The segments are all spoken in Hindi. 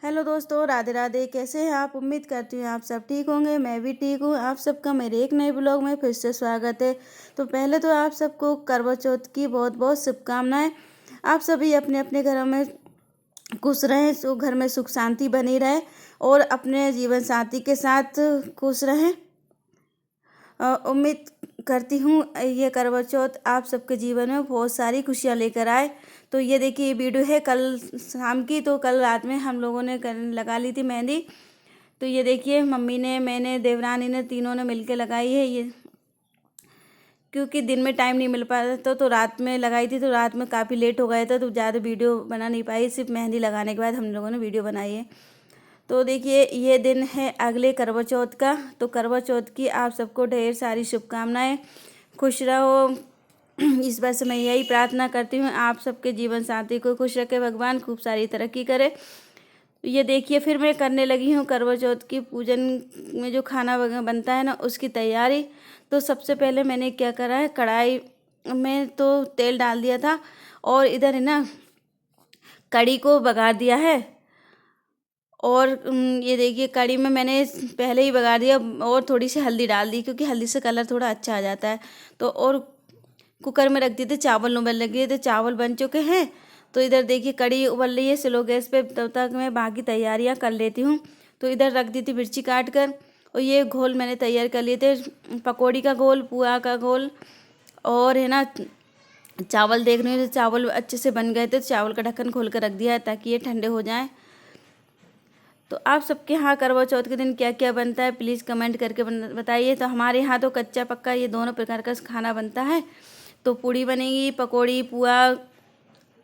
हेलो दोस्तों, राधे राधे। कैसे हैं आप? उम्मीद करती हूँ आप सब ठीक होंगे। मैं भी ठीक हूँ। आप सबका मेरे एक नए ब्लॉग में फिर से स्वागत है। तो पहले तो आप सबको करवा चौथ की बहुत बहुत शुभकामनाएं। आप सभी अपने अपने घरों में खुश रहें, सो घर में सुख शांति बनी रहे और अपने जीवन साथी के साथ खुश रहें। उम्मीद करती हूँ ये करवा चौथ आप सबके जीवन में बहुत सारी खुशियाँ लेकर आए। तो ये देखिए, ये वीडियो है कल शाम की। तो कल रात में हम लोगों ने लगा ली थी मेहंदी। तो ये देखिए, मम्मी ने, मैंने, देवरानी ने, तीनों ने मिलके लगाई है ये। क्योंकि दिन में टाइम नहीं मिल पाता तो रात में लगाई थी। तो रात में काफ़ी लेट हो गया था तो ज़्यादा वीडियो बना नहीं पाई। सिर्फ मेहंदी लगाने के बाद हम लोगों ने वीडियो बनाई है। तो देखिए, ये दिन है अगले करवा चौथ का। तो करवा चौथ की आप सबको ढेर सारी शुभकामनाएं। खुश रहो। इस बार से मैं यही प्रार्थना करती हूँ, आप सबके जीवन साथी को खुश रखे भगवान, खूब सारी तरक्की करे। ये देखिए, फिर मैं करने लगी हूँ करवा चौथ की पूजन में जो खाना वगैरह बनता है ना, उसकी तैयारी। तो सबसे पहले मैंने क्या करा है, कढ़ाई में तो तेल डाल दिया था और इधर है ना कढ़ी को बघार दिया है। और ये देखिए, कढ़ी में मैंने पहले ही बघार दिया और थोड़ी सी हल्दी डाल दी, क्योंकि हल्दी से कलर थोड़ा अच्छा आ जाता है। तो और कुकर में रख दिए थे, चावल उबल लगे थे, चावल बन चुके हैं। तो इधर देखिए, कढ़ी उबल रही है स्लो गैस पे। तब तक मैं बाकी तैयारियां कर लेती हूँ। तो इधर रख दी थी मिर्ची काट कर। और ये घोल मैंने तैयार कर लिए थे, पकौड़ी का घोल, पुआ का घोल। और है ना, चावल देख रही हूँ तो चावल अच्छे से बन गए थे। तो चावल का ढक्कन खोल कर रख दिया है ताकि ये ठंडे हो जाएं। तो आप सबके यहाँ करवा चौथ के दिन क्या क्या बनता है, प्लीज़ कमेंट करके बताइए। तो हमारे यहाँ तो कच्चा पक्का ये दोनों प्रकार का खाना बनता है। तो पूड़ी बनेगी, पकौड़ी, पुआ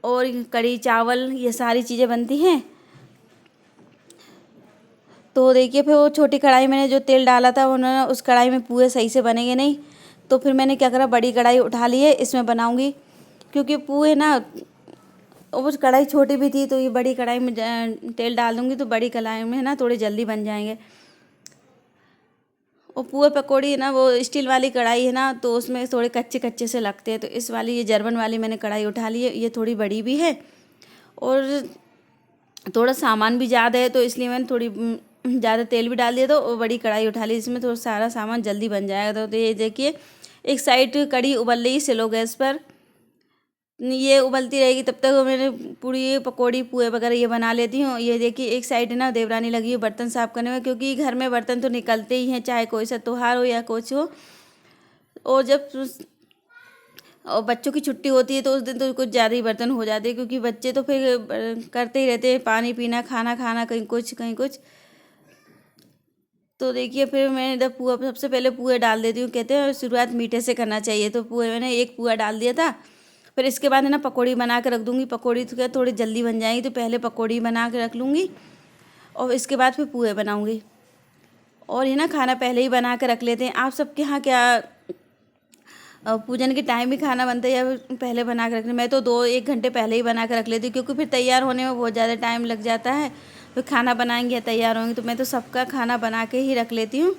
और कढ़ी चावल, ये सारी चीज़ें बनती हैं। तो देखिए, फिर वो छोटी कढ़ाई मैंने जो तेल डाला था, उन्होंने उस कढ़ाई में पुए सही से बनेंगे नहीं। तो फिर मैंने क्या करा, बड़ी कढ़ाई उठा ली है, इसमें बनाऊंगी। क्योंकि पुए ना, वो कढ़ाई छोटी भी थी तो ये बड़ी कढ़ाई में तेल डाल दूंगी तो बड़ी कढ़ाई में है ना थोड़े जल्दी बन जाएंगे। और पुए पकौड़ी है ना, वो स्टील वाली कढ़ाई है ना, तो उसमें थोड़े कच्चे कच्चे से लगते हैं। तो इस वाली, ये जर्मन वाली मैंने कढ़ाई उठा ली है। ये थोड़ी बड़ी भी है और थोड़ा सामान भी ज़्यादा है, तो इसलिए मैंने थोड़ी ज़्यादा तेल भी डाल दिया। तो वो बड़ी कढ़ाई उठा ली, इसमें थोड़ा सारा सामान जल्दी बन जाएगा। तो ये देखिए, एक साइड कढ़ी उबल रही स्लो गैस पर। ये उबलती रहेगी तब तक मैंने पूड़ी पकौड़ी पुए वगैरह ये बना लेती हूँ। ये देखिए, एक साइड ना देवरानी लगी है बर्तन साफ करने में, क्योंकि घर में बर्तन तो निकलते ही हैं, चाहे कोई सा त्योहार हो या कुछ हो। और जब और बच्चों की छुट्टी होती है तो उस दिन तो कुछ ज़्यादा ही बर्तन हो जाते हैं, क्योंकि बच्चे तो फिर करते ही रहते हैं, पानी पीना, खाना खाना, कहीं कुछ कहीं कुछ। तो देखिए, फिर मैं इधर पुआ, सबसे पहले पुए डाल देती हूँ। कहते हैं शुरुआत मीठे से करना चाहिए। तो पुए मैंने एक पुआ डाल दिया था। फिर इसके बाद है ना पकौड़ी बना के रख दूँगी। पकौड़ी तो क्या थोड़ी जल्दी बन जाएंगी, तो पहले पकौड़ी बना के रख लूँगी और इसके बाद फिर पुए बनाऊँगी। और ये ना खाना पहले ही बना के रख लेते हैं। आप सबके यहाँ क्या पूजन के टाइम ही खाना बनता है या पहले बना के रखना? मैं तो 2-1 घंटे पहले ही बना के रख लेती हूँ, क्योंकि फिर तैयार होने में बहुत ज़्यादा टाइम लग जाता है। फिर खाना बनाएंगे या तैयार होंगे, तो मैं तो सबका खाना बना के ही रख लेती हूँ,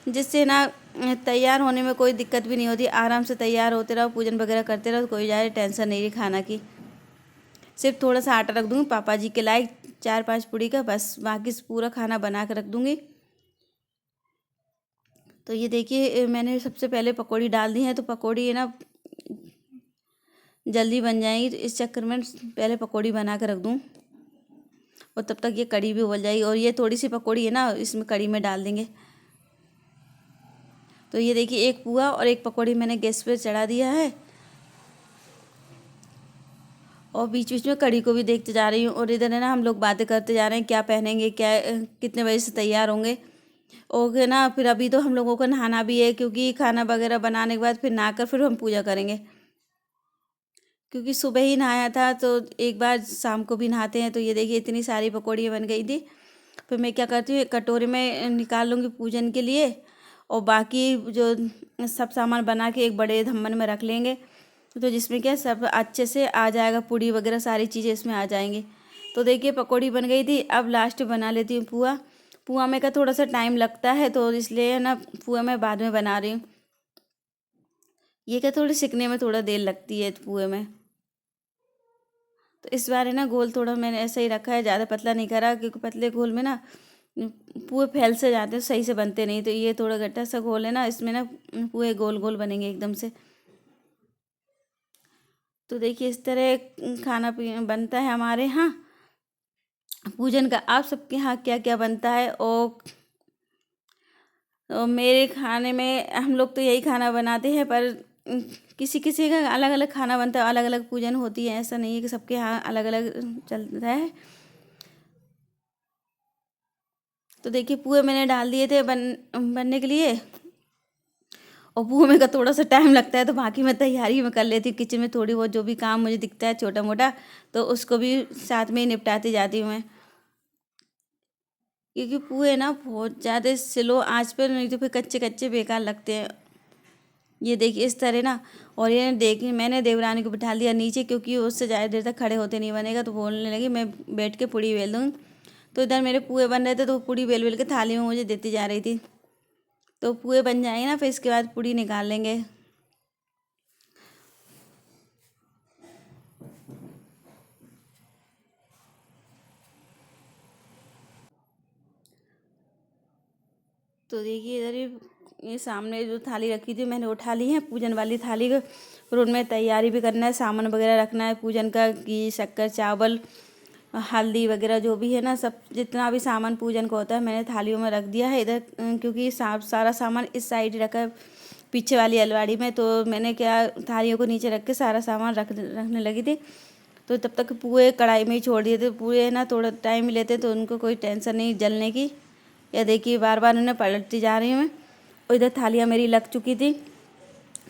जिससे ना तैयार होने में कोई दिक्कत भी नहीं होती। आराम से तैयार होते रहो, पूजन वगैरह करते रहो, कोई ज़्यादा टेंशन नहीं रही खाना की। सिर्फ थोड़ा सा आटा रख दूँगी पापा जी के लायक, 4-5 पूड़ी का, बस। बाकी पूरा खाना बना के रख दूँगी। तो ये देखिए, मैंने सबसे पहले पकौड़ी डाल दी है। तो पकौड़ी है ना जल्दी बन जाएगी, तो इस चक्कर में पहले पकौड़ी बना के रख दूँ और तब तक ये कढ़ी भी उबल जाएगी। और ये थोड़ी सी पकौड़ी है ना, इसमें कढ़ी में डाल देंगे। तो ये देखिए, एक पुआ और एक पकौड़ी मैंने गैस पे चढ़ा दिया है और बीच बीच में कढ़ी को भी देखते जा रही हूँ। और इधर है ना हम लोग बातें करते जा रहे हैं, क्या पहनेंगे, क्या कितने बजे से तैयार होंगे। और है ना, फिर अभी तो हम लोगों को नहाना भी है, क्योंकि खाना वगैरह बनाने के बाद फिर नहाकर फिर हम पूजा करेंगे। क्योंकि सुबह ही नहाया था तो एक बार शाम को भी नहाते हैं। तो ये देखिए, इतनी सारी पकौड़ियाँ बन गई थी। फिर मैं क्या करती हूँ, एक कटोरे में निकाल लूँगी पूजन के लिए, और बाकी जो सब सामान बना के एक बड़े धम्मन में रख लेंगे। तो जिसमें क्या सब अच्छे से आ जाएगा, पूड़ी वगैरह सारी चीज़ें इसमें आ जाएंगी। तो देखिए, पकौड़ी बन गई थी। अब लास्ट बना लेती हूँ पुआ। पुआ में का थोड़ा सा टाइम लगता है, तो इसलिए ना पुआ मैं बाद में बना रही हूँ। ये क्या थोड़ी सिकने में थोड़ा देर लगती है पुए में। तो इस बार है ना गोल थोड़ा मैंने ऐसा ही रखा है, ज़्यादा पतला नहीं करा, क्योंकि पतले गोल में ना पुए फैल से जाते हैं, सही से बनते नहीं। तो ये थोड़ा गट्टा सा गोल है ना, इसमें ना पुए गोल गोल बनेंगे एकदम से। तो देखिए इस तरह खाना पीना बनता है हमारे यहाँ पूजन का। आप सबके यहाँ क्या क्या बनता है? और मेरे खाने में हम लोग तो यही खाना बनाते हैं, पर किसी किसी का अलग अलग खाना बनता है, अलग अलग पूजन होती है। ऐसा नहीं है कि सबके यहाँ अलग अलग चलता है। तो देखिए पुए मैंने डाल दिए थे बनने के लिए, और पुए में का थोड़ा सा टाइम लगता है, तो बाकी मैं तैयारी में कर लेती हूँ किचन में। थोड़ी बहुत जो भी काम मुझे दिखता है छोटा मोटा, तो उसको भी साथ में ही निपटाती जाती हूँ मैं, क्योंकि पुए ना बहुत ज़्यादा स्लो आंच पर, नहीं तो फिर कच्चे कच्चे बेकार लगते हैं। ये देखिए इस तरह ना। और ये देखिए मैंने देवरानी को बिठा दिया नीचे, क्योंकि उससे ज़्यादा देर तक खड़े होते नहीं बनेगा। तो बोलने लगी मैं बैठ के पूड़ी बेल दूँ। तो इधर मेरे पुए बन रहे थे, तो पूड़ी बेल बेल के थाली में मुझे देती जा रही थी। तो पुए बन जाएंगे ना, फिर इसके बाद पूड़ी निकाल लेंगे। तो देखिए इधर ये सामने जो थाली रखी थी मैंने उठा ली है, पूजन वाली थाली को। फिर उनमें तैयारी भी करना है, सामान वगैरह रखना है पूजन का, घी शक्कर चावल हल्दी वगैरह जो भी है ना, सब जितना भी सामान पूजन का होता है मैंने थालियों में रख दिया है इधर। क्योंकि सारा सामान इस साइड रखा है पीछे वाली अलमारी में। तो मैंने क्या थालियों को नीचे रख के सारा सामान रखने लगी थी। तो तब तक पुए कढ़ाई में ही छोड़ दिए थे। पुए है ना थोड़ा टाइम ही लेते, तो उनको कोई टेंशन नहीं जलने की। या देखिए बार बार उन्हें पलटती जा रही हूँ मैं। और इधर थालियाँ मेरी लग चुकी थी,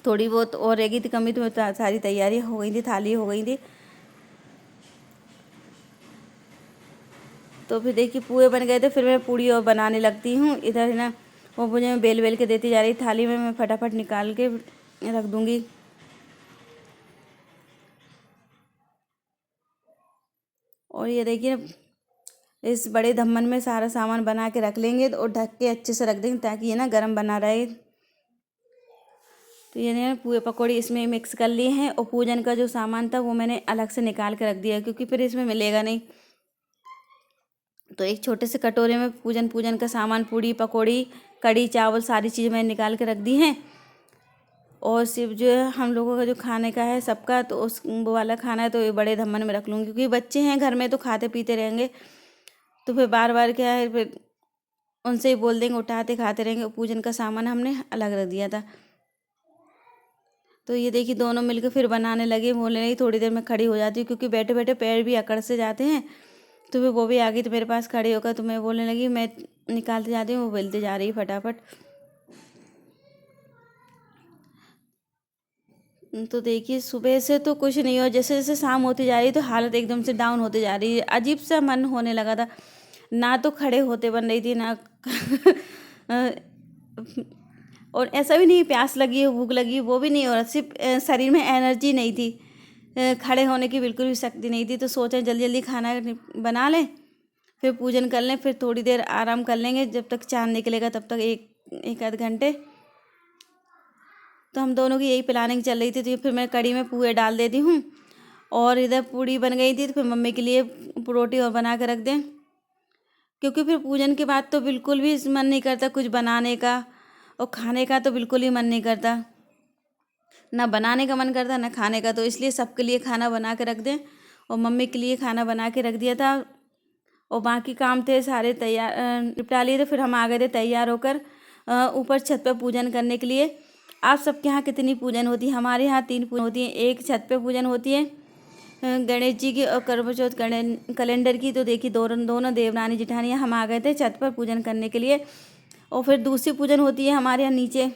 थोड़ी बहुत और रह गई थी कमी, तो सारी तैयारी हो गई थी, थाली हो गई थी। तो फिर देखिए पुए बन गए थे, फिर मैं पूड़ी और बनाने लगती हूँ। इधर है ना वो मुझे बेल बेल के देती जा रही थाली में, मैं फटाफट निकाल के रख दूँगी। और ये देखिए इस बड़े धम्मन में सारा सामान बना के रख लेंगे, और ढक के अच्छे से रख देंगे, ताकि ये ना गर्म बना रहे। तो ये ना पुए पकौड़ी इसमें मिक्स कर लिए हैं, और पूजन का जो सामान था वो मैंने अलग से निकाल के रख दिया, क्योंकि फिर इसमें मिलेगा नहीं। तो एक छोटे से कटोरे में पूजन का सामान, पूड़ी पकौड़ी कड़ी चावल सारी चीज़ें मैंने निकाल के रख दी हैं। और सिर्फ जो है हम लोगों का जो खाने का है सबका, तो उस वो वाला खाना है तो ये बड़े धम्मन में रख लूँगी, क्योंकि बच्चे हैं घर में तो खाते पीते रहेंगे। तो फिर बार बार क्या है, फिर उनसे ही बोल देंगे उठाते खाते रहेंगे। पूजन का सामान हमने अलग रख दिया था। तो ये देखिए दोनों मिलकर फिर बनाने लगे। बोलने लगी थोड़ी देर में खड़ी हो जाती हूँ, क्योंकि बैठे बैठे पैर भी अकड़ से जाते हैं। तो फिर वो भी आ गई तो मेरे पास खड़ी होकर, तो मैं बोलने लगी मैं निकालते जाती हूँ, वो बेलते जा रही है फटाफट। तो देखिए सुबह से तो कुछ नहीं हुआ, जैसे जैसे शाम होती जा रही है तो हालत एकदम से डाउन होती जा रही है। अजीब सा मन होने लगा था, ना तो खड़े होते बन रही थी ना और ऐसा भी नहीं प्यास लगी हो भूख लगी, वो भी नहीं हो रहा। सिर्फ शरीर में एनर्जी नहीं थी, खड़े होने की बिल्कुल भी शक्ति नहीं थी। तो सोचा जल्दी जल्दी खाना बना लें, फिर पूजन कर लें, फिर थोड़ी देर आराम कर लेंगे जब तक चाँद निकलेगा, तब तक एक आध घंटे। तो हम दोनों की यही प्लानिंग चल रही थी। तो फिर मैं कड़ी में पुए डाल देती हूँ, और इधर पूड़ी बन गई थी तो फिर मम्मी के लिए रोटी और बना के रख दें, क्योंकि फिर पूजन के बाद तो बिल्कुल भी मन नहीं करता कुछ बनाने का, और खाने का तो बिल्कुल ही मन नहीं करता, ना बनाने का मन करता ना खाने का। तो इसलिए सबके लिए खाना बना के रख दें, और मम्मी के लिए खाना बना के रख दिया था। और बाकी काम थे सारे तैयार निपटा लिए थे। फिर हम आ गए थे तैयार होकर ऊपर छत पर पूजन करने के लिए। आप सबके यहाँ कितनी पूजन होती है? हमारे यहाँ 3 पूजन होती हैं। एक छत पे पूजन होती है गणेश जी की, और करवा चौथ कैलेंडर की। तो देखिए दोनों देवरानी जिठानियाँ हम आ गए थे छत पर पूजन करने के लिए। और फिर दूसरी पूजन होती है हमारे यहाँ नीचे,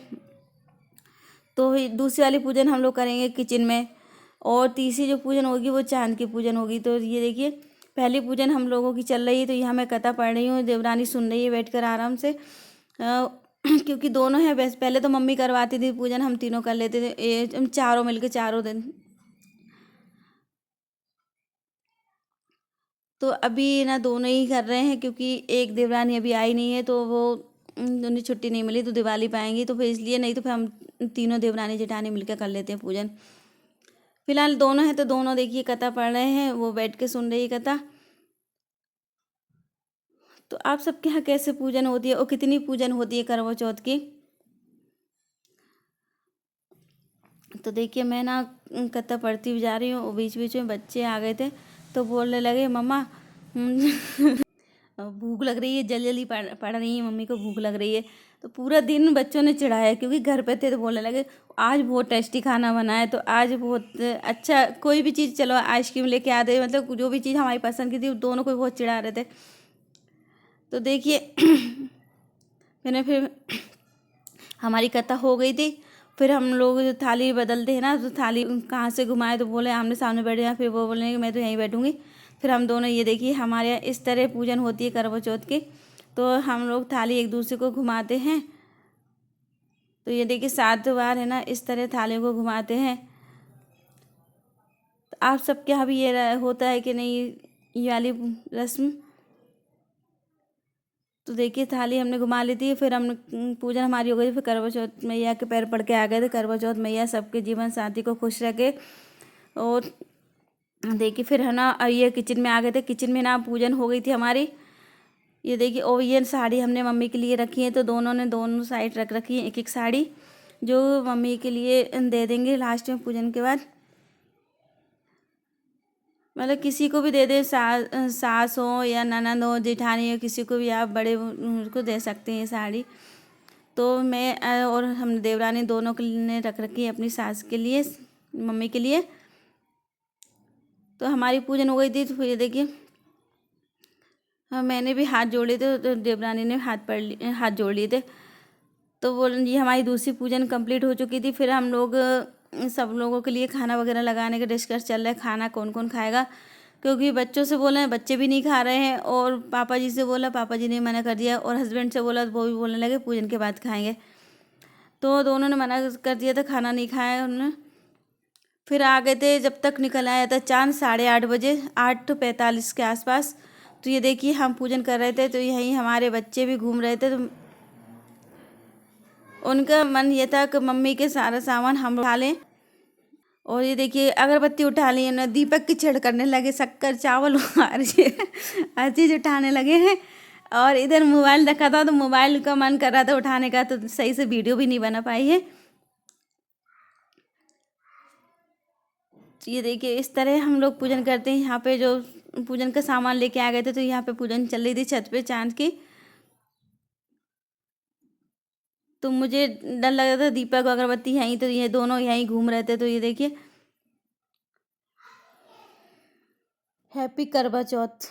तो दूसरी वाली पूजन हम लोग करेंगे किचन में। और तीसरी जो पूजन होगी वो चांद की पूजन होगी। तो ये देखिए पहली पूजन हम लोगों की चल रही है, तो यहाँ मैं कथा पढ़ रही हूँ, देवरानी सुन रही है बैठकर आराम से। क्योंकि दोनों हैं, वैसे पहले तो मम्मी करवाती थी पूजन, हम तीनों कर लेते थे, हम चारों मिलके चारों दिन। तो अभी ना दोनों ही कर रहे हैं, क्योंकि एक देवरानी अभी आई नहीं है, तो वो उन्हें छुट्टी नहीं मिली तो दिवाली पाएंगी, तो फिर इसलिए, नहीं तो फिर हम तीनों देवरानी जेठानी मिलकर कर लेते हैं पूजन। फिलहाल दोनों हैं तो दोनों देखिए कथा पढ़ रहे हैं, वो बैठ के सुन रही है कथा। तो आप सबके यहाँ कैसे पूजन होती है और कितनी पूजन होती है करवा चौथ की? तो देखिए मैं ना कथा पढ़ती हुई जा रही हूँ, बीच बीच में बच्चे आ गए थे तो बोलने लगे मम्मा भूख लग रही है, जल्दी जल्दी पढ़ रही है, मम्मी को भूख लग रही है। तो पूरा दिन बच्चों ने चिढ़ाया क्योंकि घर पे थे तो बोलने लगे आज बहुत टेस्टी खाना बना है, तो आज बहुत अच्छा कोई भी चीज़, चलो आइसक्रीम लेके आते, मतलब जो भी चीज़ हमारी पसंद की थी दोनों को बहुत चिढ़ा रहे थे। तो देखिए मैंने फिर हमारी कथा हो गई थी, फिर हम लोग जो थाली बदलते हैं ना, तो थाली कहाँ से घुमाए तो बोले आमने सामने बैठ जाए, फिर वो बोले कि मैं तो यहीं बैठूंगी। फिर हम दोनों, ये देखिए हमारे यहाँ इस तरह पूजन होती है करवा चौथ की। तो हम लोग थाली एक दूसरे को घुमाते हैं, तो ये देखिए 7 बार है ना इस तरह थाली को घुमाते हैं। तो आप सबके यहाँ भी ये होता है कि नहीं ये वाली रस्म? तो देखिए थाली हमने घुमा ली थी, फिर हम पूजन हमारी हो गई, फिर करवा चौथ मैया के पैर पड़ के आ गए थे। करवा चौथ मैया सबके जीवन साथी को खुश रखे। और देखिए फिर है ना ये किचन में आ गए थे, किचन में ना पूजन हो गई थी हमारी। ये देखिए और ये साड़ी हमने मम्मी के लिए रखी है, तो दोनों ने दोनों साइड रख रखी है एक एक साड़ी, जो मम्मी के लिए दे देंगे लास्ट में पूजन के बाद। मतलब किसी को भी दे दे, सास हो या ननद हो, जेठानी हो, किसी को भी आप बड़े को दे सकते हैं ये साड़ी। तो मैं और हम देवरानी दोनों के लिए रख रखी है, अपनी सास के लिए, मम्मी के लिए। तो हमारी पूजन हो गई थी, तो ये देखिए हाँ मैंने भी हाथ जोड़े थे, तो देवरानी ने हाथ जोड़ लिए थे। तो वो ये हमारी दूसरी पूजन कंप्लीट हो चुकी थी। फिर हम लोग सब लोगों के लिए खाना वगैरह लगाने का डिस्कस चल रहा है, खाना कौन कौन खाएगा, क्योंकि बच्चों से बोले बच्चे भी नहीं खा रहे हैं, और पापा जी से बोला, पापा जी ने मना कर दिया, और हस्बैंड से बोला तो वो भी बोलने लगे पूजन के बाद खाएंगे। तो दोनों ने मना कर दिया था, खाना नहीं खाया उन्होंने। फिर आ गए थे, जब तक निकल आया था चाँद 8:30 बजे, 8:45 के आसपास। तो ये देखिए हम पूजन कर रहे थे, तो यहीं हमारे बच्चे भी घूम रहे थे। तो उनका मन ये था कि मम्मी के सारा सामान हम उठा लें। और ये देखिए अगरबत्ती उठा ली ना, दीपक की छेड़ करने लगे, शक्कर चावल हर चीज़ उठाने लगे हैं। और इधर मोबाइल रखा था, तो मोबाइल का मन कर रहा था उठाने का, तो सही से वीडियो भी नहीं बना पाई है। ये देखिए इस तरह हम लोग पूजन करते हैं। यहाँ पे जो पूजन का सामान लेके आ गए थे, तो यहाँ पे पूजन चल रही थी छत पे चांद की। तो मुझे डर लग रहा था, दीपक अगरबत्ती यहीं, तो ये दोनों यहीं घूम रहे थे। तो ये देखिए हैप्पी करवा चौथ।